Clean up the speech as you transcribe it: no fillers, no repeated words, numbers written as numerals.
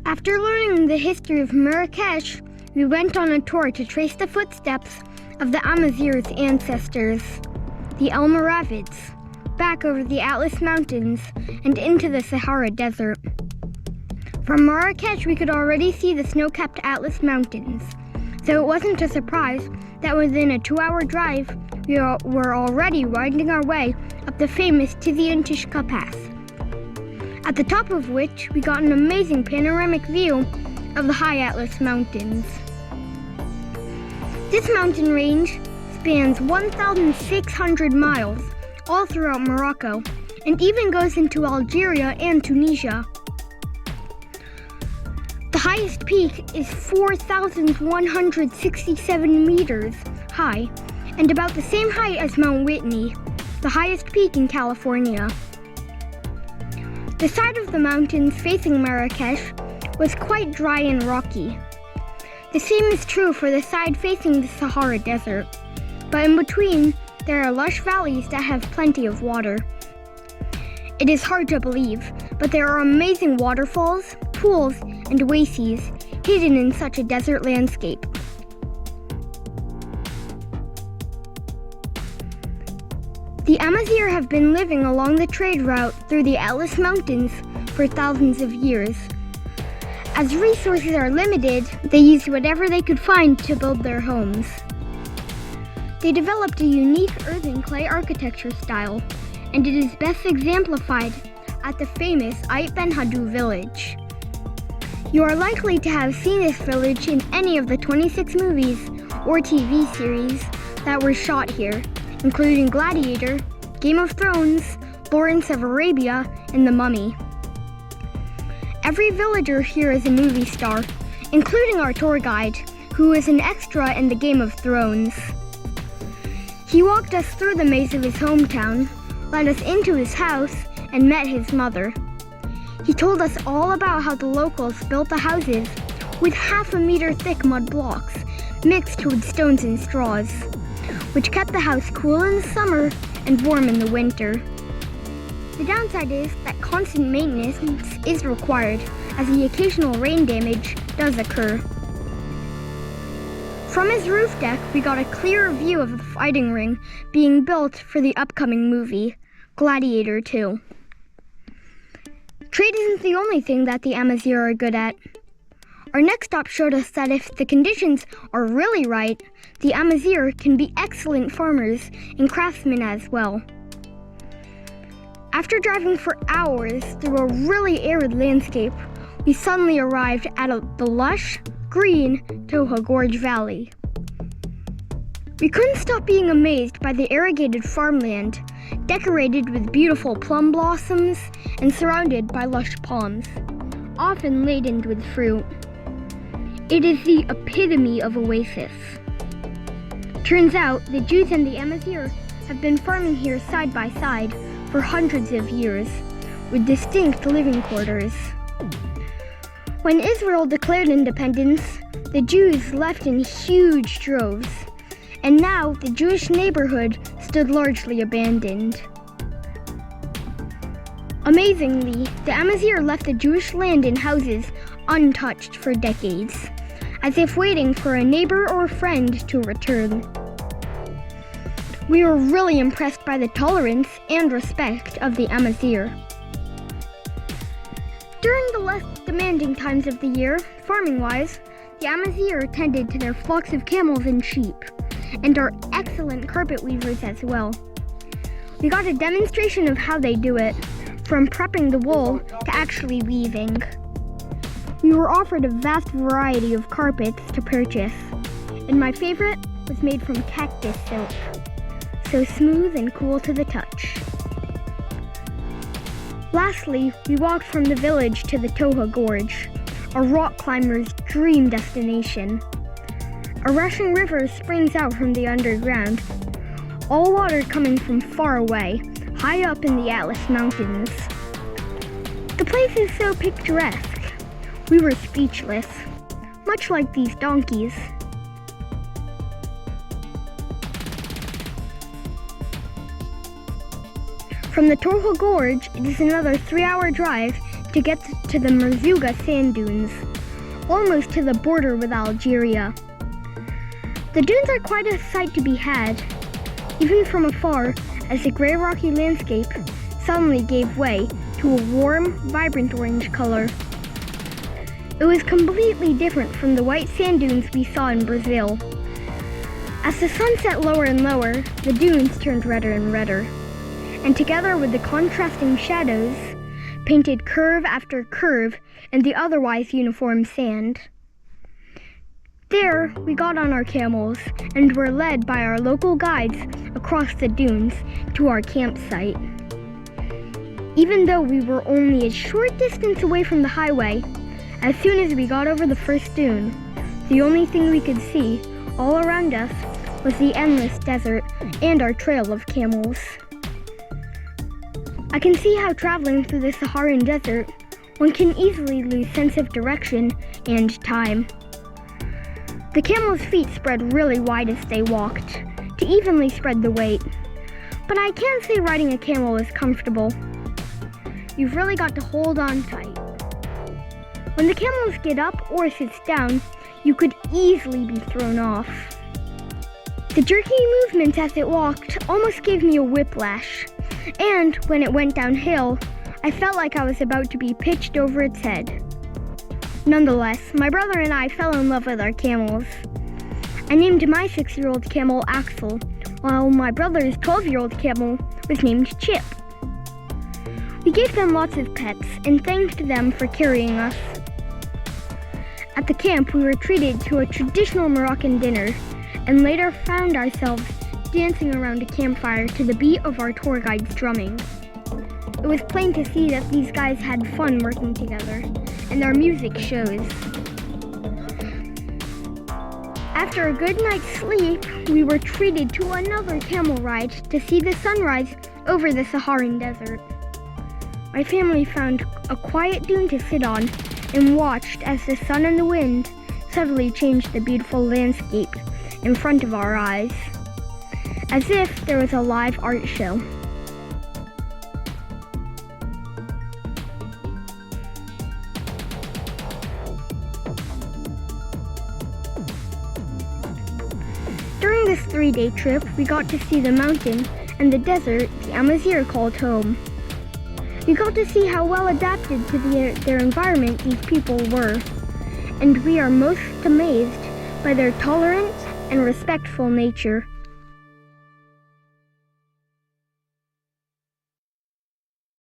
After learning the history of Marrakesh, we went on a tour to trace the footsteps of the Amazigh's ancestors, the Almoravids, back over the Atlas Mountains and into the Sahara Desert. From Marrakesh, we could already see the snow-capped Atlas Mountains, so it wasn't a surprise that within a 2-hour drive, we were already winding our way up the famous Tizi and Tishka Pass, at the top of which we got an amazing panoramic view of the high Atlas Mountains. This mountain range spans 1,600 miles all throughout Morocco and even goes into Algeria and Tunisia. The highest peak is 4,167 meters high and about the same height as Mount Whitney, the highest peak in California. The side of the mountains facing Marrakesh was quite dry and rocky. The same is true for the side facing the Sahara Desert, but in between there are lush valleys that have plenty of water. It is hard to believe, but there are amazing waterfalls, pools, and oases hidden in such a desert landscape. The Amazigh have been living along the trade route through the Atlas Mountains for thousands of years. As resources are limited, they used whatever they could find to build their homes. They developed a unique earth and clay architecture style, and it is best exemplified at the famous Aït Benhaddou village. You are likely to have seen this village in any of the 26 movies or TV series that were shot here, including Gladiator, Game of Thrones, Lawrence of Arabia, and The Mummy. Every villager here is a movie star, including our tour guide, who is an extra in the Game of Thrones. He walked us through the maze of his hometown, led us into his house, and met his mother. He told us all about how the locals built the houses with 1/2 meter thick mud blocks mixed with stones and straws, which kept the house cool in the summer and warm in the winter. The downside is that constant maintenance is required, as the occasional rain damage does occur. From his roof deck, we got a clearer view of the fighting ring being built for the upcoming movie, Gladiator 2. Trade isn't the only thing that the Amazigh are good at. Our next stop showed us that if the conditions are really right, the Amazigh can be excellent farmers and craftsmen as well. After driving for hours through a really arid landscape, we suddenly arrived at the lush, green Todgha Gorge Valley. We couldn't stop being amazed by the irrigated farmland, decorated with beautiful plum blossoms and surrounded by lush palms, often laden with fruit. It is the epitome of oasis. Turns out the Jews and the Amazigh have been farming here side by side for hundreds of years, with distinct living quarters. When Israel declared independence, the Jews left in huge droves, and now the Jewish neighborhood stood largely abandoned. Amazingly, the Amazigh left the Jewish land and houses untouched for decades, as if waiting for a neighbor or friend to return. We were really impressed by the tolerance and respect of the Amazigh. During the less demanding times of the year, farming-wise, the Amazigh tended to their flocks of camels and sheep, and are excellent carpet weavers as well. We got a demonstration of how they do it, from prepping the wool to actually weaving. We were offered a vast variety of carpets to purchase, and my favorite was made from cactus silk, so smooth and cool to the touch. Lastly, we walked from the village to the Todgha Gorge, a rock climber's dream destination. A rushing river springs out from the underground, all water coming from far away, high up in the Atlas Mountains. The place is so picturesque. We were speechless, much like these donkeys. From the Todgha Gorge, it is another 3-hour drive to get to the Amazigh sand dunes, almost to the border with Algeria. The dunes are quite a sight to be had, even from afar, as the grey rocky landscape suddenly gave way to a warm, vibrant orange color. It was completely different from the white sand dunes we saw in Brazil. As the sun set lower and lower, the dunes turned redder and redder, and together with the contrasting shadows, painted curve after curve in the otherwise uniform sand. There, we got on our camels and were led by our local guides across the dunes to our campsite. Even though we were only a short distance away from the highway, as soon as we got over the first dune, the only thing we could see all around us was the endless desert and our trail of camels. I can see how traveling through the Saharan desert, one can easily lose sense of direction and time. The camel's feet spread really wide as they walked, to evenly spread the weight, but I can't say riding a camel is comfortable. You've really got to hold on tight. When the camels get up or sits down, you could easily be thrown off. The jerky movements as it walked almost gave me a whiplash, and when it went downhill, I felt like I was about to be pitched over its head. Nonetheless, my brother and I fell in love with our camels. I named my 6-year-old camel Axel, while my brother's 12-year-old camel was named Chip. We gave them lots of pets and thanked them for carrying us. At the camp, we were treated to a traditional Moroccan dinner and later found ourselves dancing around a campfire to the beat of our tour guide's drumming. It was plain to see that these guys had fun working together, and their music shows. After a good night's sleep, we were treated to another camel ride to see the sunrise over the Saharan desert. My family found a quiet dune to sit on and watched as the sun and the wind suddenly changed the beautiful landscape in front of our eyes, as if there was a live art show. During this 3-day trip, we got to see the mountain and the desert the Amazigh called home. We got to see how well adapted to their environment these people were, and we are most amazed by their tolerant and respectful nature.